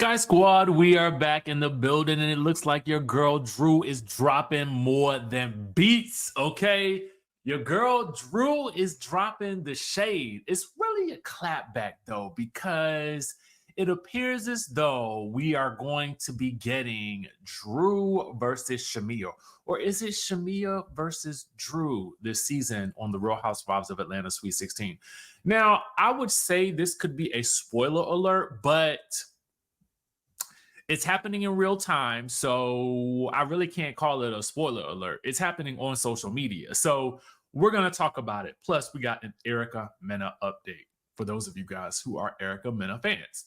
Skye Squad, we are back in the building, and it looks like your girl Drew is dropping more than beats, okay? Your girl Drew is dropping the shade. It's really a clapback, though, because it appears as though we are going to be getting Drew versus Shamia. Or is it Shamia versus Drew this season on the Real Housewives of Atlanta Sweet 16? Now, I would say this could be a spoiler alert, but it's happening in real time, so I really can't call it a spoiler alert. It's happening on social media, so we're going to talk about it. Plus, we got an Erica Mena update for those of you guys who are Erica Mena fans.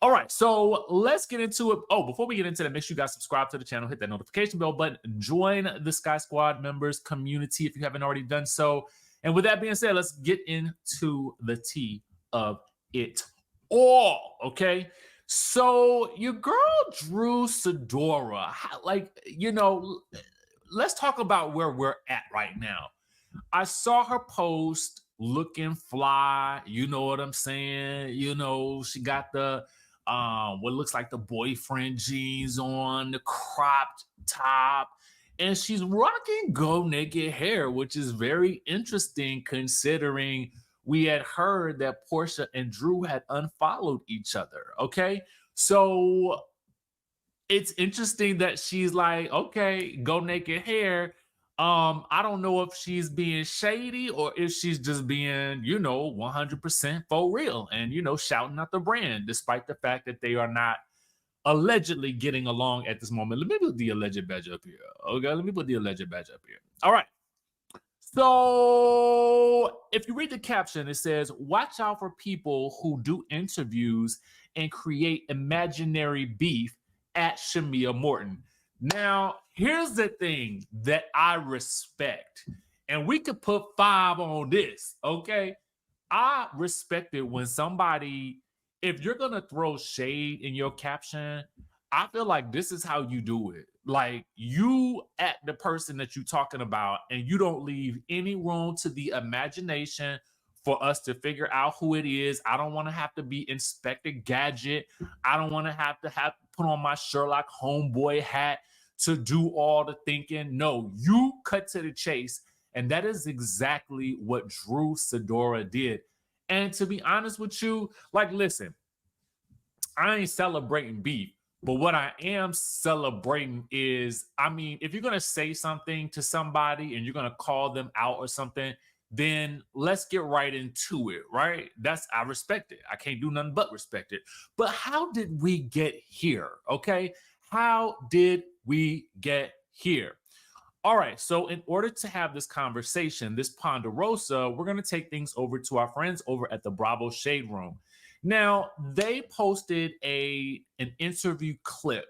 All right, so let's get into it. Oh, before we get into that, make sure you guys subscribe to the channel, hit that notification bell button, join the Skye Squad members community if you haven't already done so. And with that being said, let's get into the tea of it all, okay? So your girl Drew Sidora, let's talk about where we're at right now. I saw her post looking fly, you know what I'm saying? You know, she got the what looks like the boyfriend jeans on, the cropped top, and she's rocking go naked hair, which is very interesting considering we had heard that Portia and Drew had unfollowed each other, okay? So it's interesting that she's like, okay, go naked hair. I don't know if she's being shady or if she's just being, 100% for real and, shouting out the brand, despite the fact that they are not allegedly getting along at this moment. Let me put the alleged badge up here, okay? Let me put the alleged badge up here. All right. So if you read the caption, it says, watch out for people who do interviews and create imaginary beef at Shamea Morton. Now, here's the thing that I respect, and we could put 5 on this, okay? I respect it when somebody, if you're going to throw shade in your caption, I feel like this is how you do it. Like, you at the person that you're talking about, and you don't leave any room to the imagination for us to figure out who it is. I don't want to have to be Inspector Gadget. I don't want to have put on my Sherlock homeboy hat to do all the thinking. No, you cut to the chase, and that is exactly what Drew Sidora did. And to be honest with you, like, listen, I ain't celebrating beef. But what I am celebrating is, I mean, if you're going to say something to somebody and you're going to call them out or something, then let's get right into it, right? I respect it. I can't do nothing but respect it. But how did we get here, okay? How did we get here? All right, so in order to have this conversation, this Ponderosa, we're going to take things over to our friends over at the Bravoshaderoom. Now, they posted an interview clip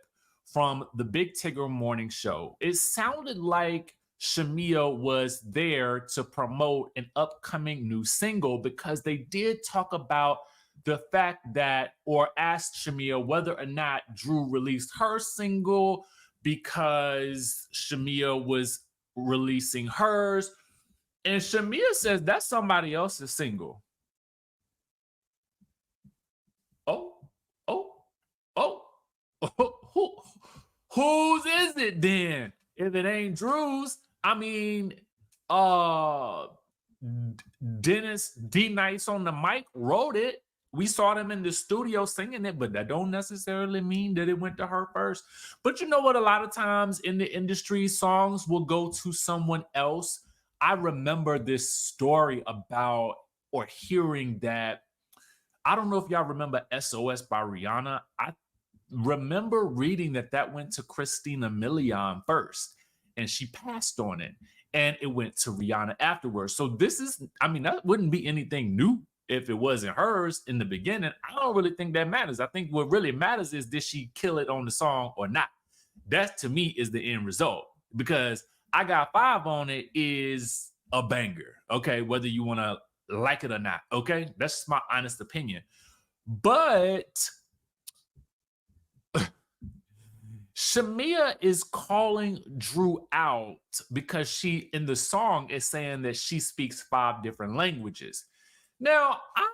from the Big Tigger Morning Show. It sounded like Shamia was there to promote an upcoming new single because they did talk about the fact that, or asked Shamia whether or not Drew released her single because Shamia was releasing hers. And Shamia says that's somebody else's single. Whose is it then? If it ain't Drew's, I mean, Dennis D Nice on the mic wrote it. We saw them in the studio singing it, but that don't necessarily mean that it went to her first. But you know what? A lot of times in the industry, songs will go to someone else. I remember this story about, or hearing that, I don't know if y'all remember SOS by Rihanna. I remember reading that went to Christina Milian first, and she passed on it, and it went to Rihanna afterwards. So this is, I mean, that wouldn't be anything new if it wasn't hers in the beginning. I don't really think that matters. I think what really matters is, did she kill it on the song or not? That, to me, is the end result, because I Got 5 on it is a banger, okay, whether you want to like it or not, okay? That's my honest opinion. But Shamia is calling Drew out because she, in the song, is saying that she speaks 5 different languages. Now, I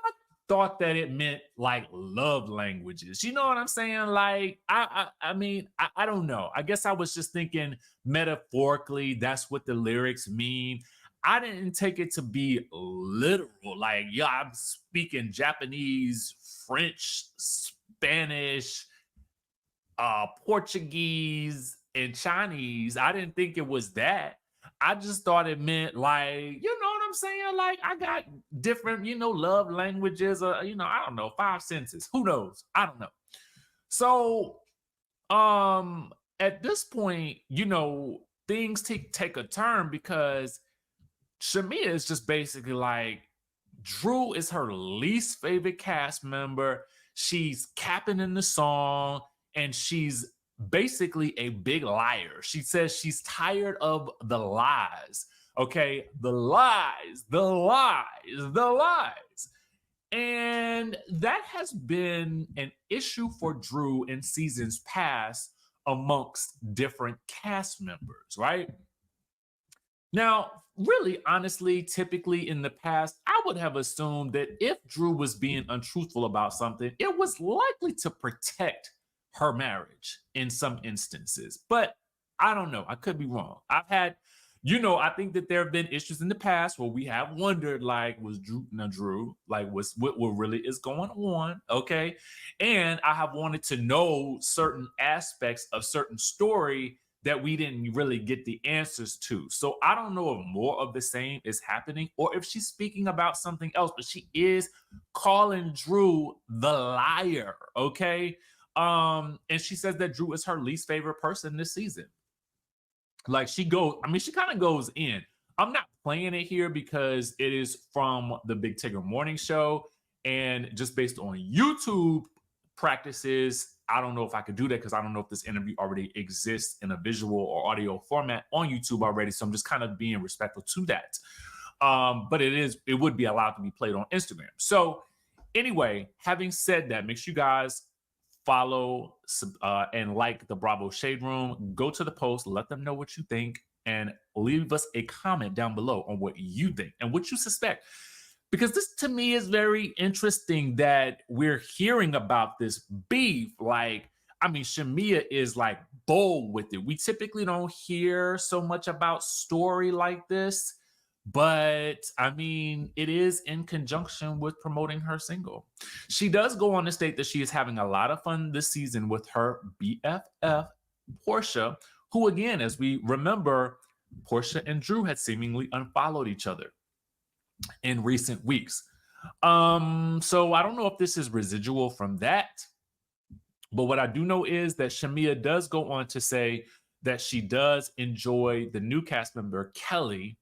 thought that it meant like love languages. You know what I'm saying? Like, I mean, I don't know. I guess I was just thinking metaphorically, that's what the lyrics mean. I didn't take it to be literal. Like, yeah, I'm speaking Japanese, French, Spanish, Portuguese, and Chinese. I didn't think it was that. I just thought it meant like, you know what I'm saying? Like I got different, love languages, or I don't know, 5 senses. Who knows? I don't know. So at this point, things take a turn because Shamia is just basically like, Drew is her least favorite cast member. She's capping in the song and she's basically a big liar. She says she's tired of the lies. Okay, the lies, the lies, the lies. And that has been an issue for Drew in seasons past amongst different cast members, right? Now, really, honestly, typically in the past, I would have assumed that if Drew was being untruthful about something, it was likely to protect her marriage in some instances. But I don't know. I could be wrong. I think that there have been issues in the past where we have wondered, like, was Drew, like, what really is going on? Okay. And I have wanted to know certain aspects of certain story that we didn't really get the answers to. So I don't know if more of the same is happening or if she's speaking about something else, but she is calling Drew the liar, okay? And she says that Drew is her least favorite person this season. Like she kind of goes in. I'm not playing it here because it is from the Big Tigger Morning Show, and just based on YouTube practices, I don't know if I could do that because I don't know if this interview already exists in a visual or audio format on YouTube already. So I'm just kind of being respectful to that. But it would be allowed to be played on Instagram. So anyway, having said that, make sure you guys follow and like the Bravoshaderoom. Go to the post, let them know what you think, and leave us a comment down below on what you think and what you suspect. Because this to me is very interesting that we're hearing about this beef. Like, I mean, Shamia is like bold with it. We typically don't hear so much about story like this, but I mean, it is in conjunction with promoting her single. She does go on to state that she is having a lot of fun this season with her BFF, Portia, who again, as we remember, Portia and Drew had seemingly unfollowed each other in recent weeks. So I don't know if this is residual from that, but what I do know is that Shamia does go on to say that she does enjoy the new cast member, Kelly.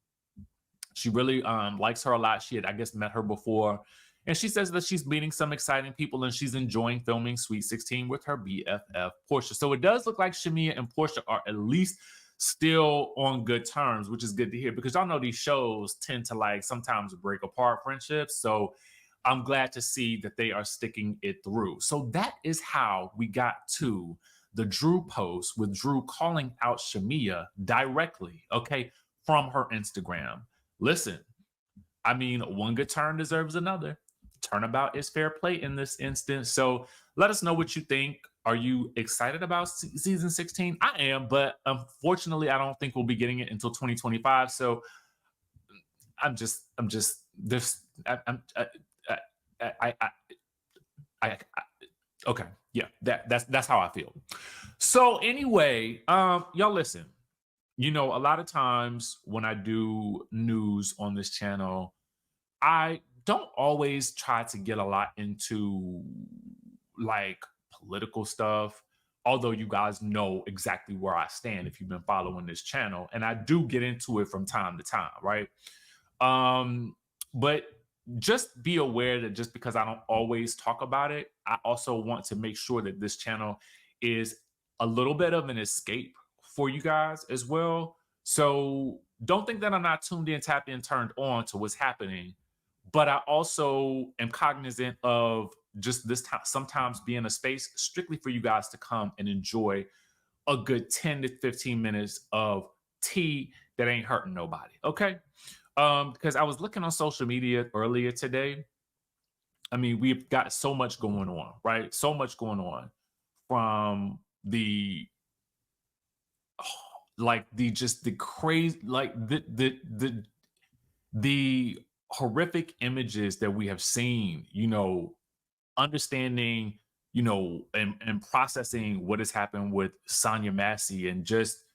She really likes her a lot. She had, I guess, met her before. And she says that she's meeting some exciting people and she's enjoying filming Sweet 16 with her BFF, Portia. So it does look like Shamia and Portia are at least still on good terms, which is good to hear because y'all know these shows tend to like sometimes break apart friendships. So I'm glad to see that they are sticking it through. So that is how we got to the Drew post with Drew calling out Shamia directly, okay, from her Instagram. Listen, I mean, one good turn deserves another. Turnabout is fair play in this instance. So let us know what you think. Are you excited about season 16? I am, but unfortunately, I don't think we'll be getting it until 2025. So I'm just this. Okay, yeah, that's how I feel. So anyway, y'all listen. A lot of times when I do news on this channel, I don't always try to get a lot into like political stuff, although you guys know exactly where I stand if you've been following this channel. And I do get into it from time to time, right? But just be aware that just because I don't always talk about it, I also want to make sure that this channel is a little bit of an escape for you guys as well. So don't think that I'm not tuned in, tapped in, turned on to what's happening. But I also am cognizant of just this time, sometimes being a space strictly for you guys to come and enjoy a good 10 to 15 minutes of tea that ain't hurting nobody. Okay. Because I was looking on social media earlier today I mean, we've got so much going on, right? So much going on from the like the crazy, like the horrific images that we have seen, understanding, and processing what has happened with Sonya Massey, and just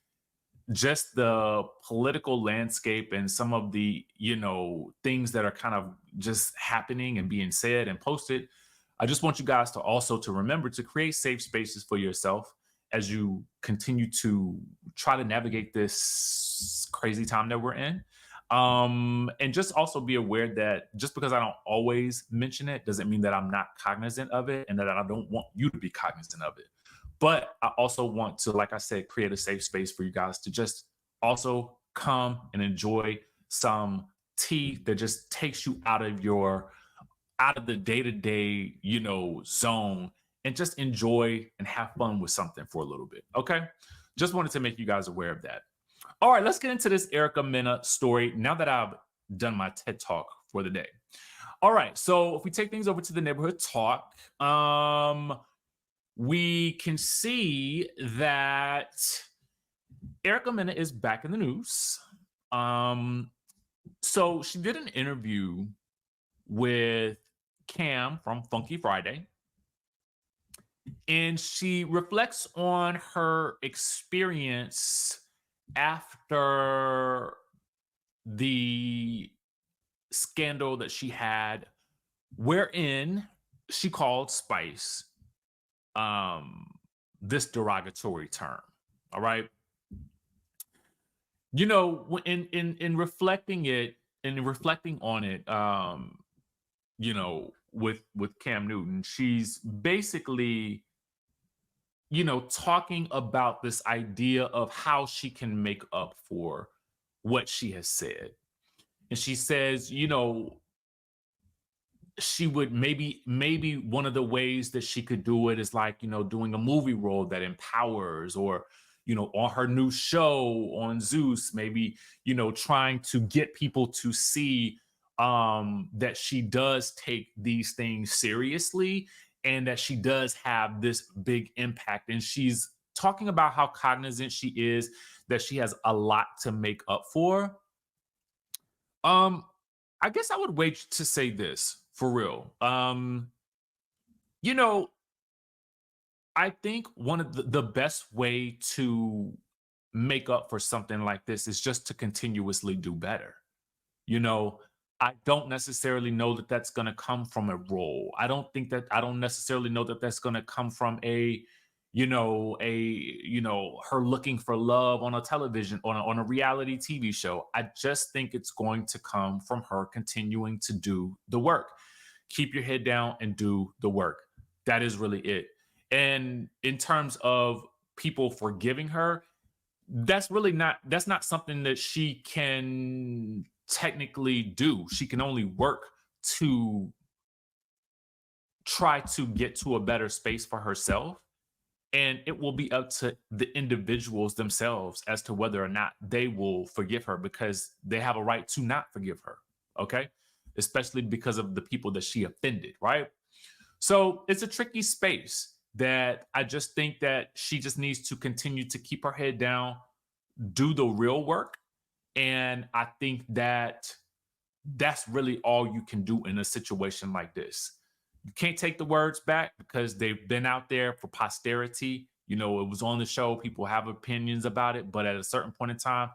the political landscape and some of the things that are kind of just happening and being said and posted. I just want you guys to also to remember to create safe spaces for yourself as you continue to try to navigate this crazy time that we're in. And just also be aware that just because I don't always mention it doesn't mean that I'm not cognizant of it, and that I don't want you to be cognizant of it. But I also want to, like I said, create a safe space for you guys to just also come and enjoy some tea that just takes you out of the day-to-day, zone, and just enjoy and have fun with something for a little bit. Okay. Just wanted to make you guys aware of that. All right, let's get into this Erica Mena story now that I've done my TED Talk for the day. All right, so if we take things over to the neighborhood talk, we can see that Erica Mena is back in the news. So she did an interview with Cam from Funky Friday, and she reflects on her experience after the scandal that she had, wherein she called Spice this derogatory term. All right. In reflecting it and reflecting on it, with Cam Newton, she's basically, talking about this idea of how she can make up for what she has said. And she says, she would maybe one of the ways that she could do it is like, doing a movie role that empowers, or, on her new show on Zeus, maybe, trying to get people to see that she does take these things seriously, and that she does have this big impact. And she's talking about how cognizant she is that she has a lot to make up for. I guess I would wait to say this for real. I think one of the best way to make up for something like this is just to continuously do better. I don't necessarily know that that's going to come from a role. I don't necessarily know that that's going to come from her looking for love on a television, on a reality TV show. I just think it's going to come from her continuing to do the work. Keep your head down and do the work. That is really it. And in terms of people forgiving her, that's not something that she can technically do. She can only work to try to get to a better space for herself. And it will be up to the individuals themselves as to whether or not they will forgive her, because they have a right to not forgive her. Okay. Especially because of the people that she offended. Right. So it's a tricky space that I just think that she just needs to continue to keep her head down, do the real work. And I think that that's really all you can do in a situation like this. You can't take the words back because they've been out there for posterity. It was on the show. People have opinions about it, but at a certain point in time,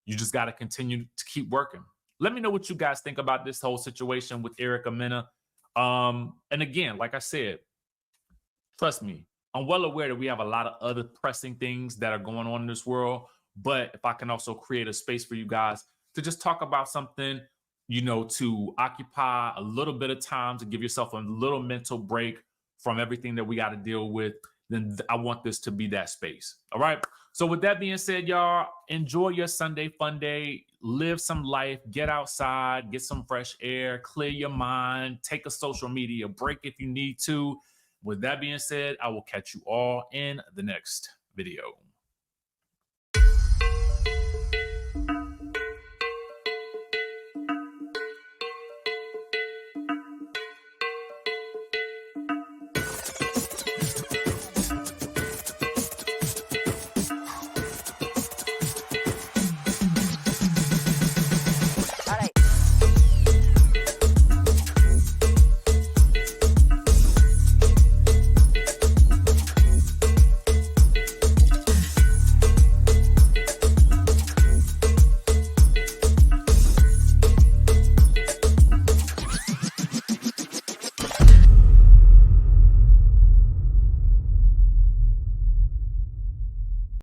you just got to continue to keep working. Let me know what you guys think about this whole situation with Erica Mena. And again, like I said, trust me, I'm well aware that we have a lot of other pressing things that are going on in this world. But if I can also create a space for you guys to just talk about something, to occupy a little bit of time, to give yourself a little mental break from everything that we got to deal with, then I want this to be that space. All right. So with that being said, y'all, enjoy your Sunday fun day, live some life, get outside, get some fresh air, clear your mind, take a social media break if you need to. With that being said, I will catch you all in the next video.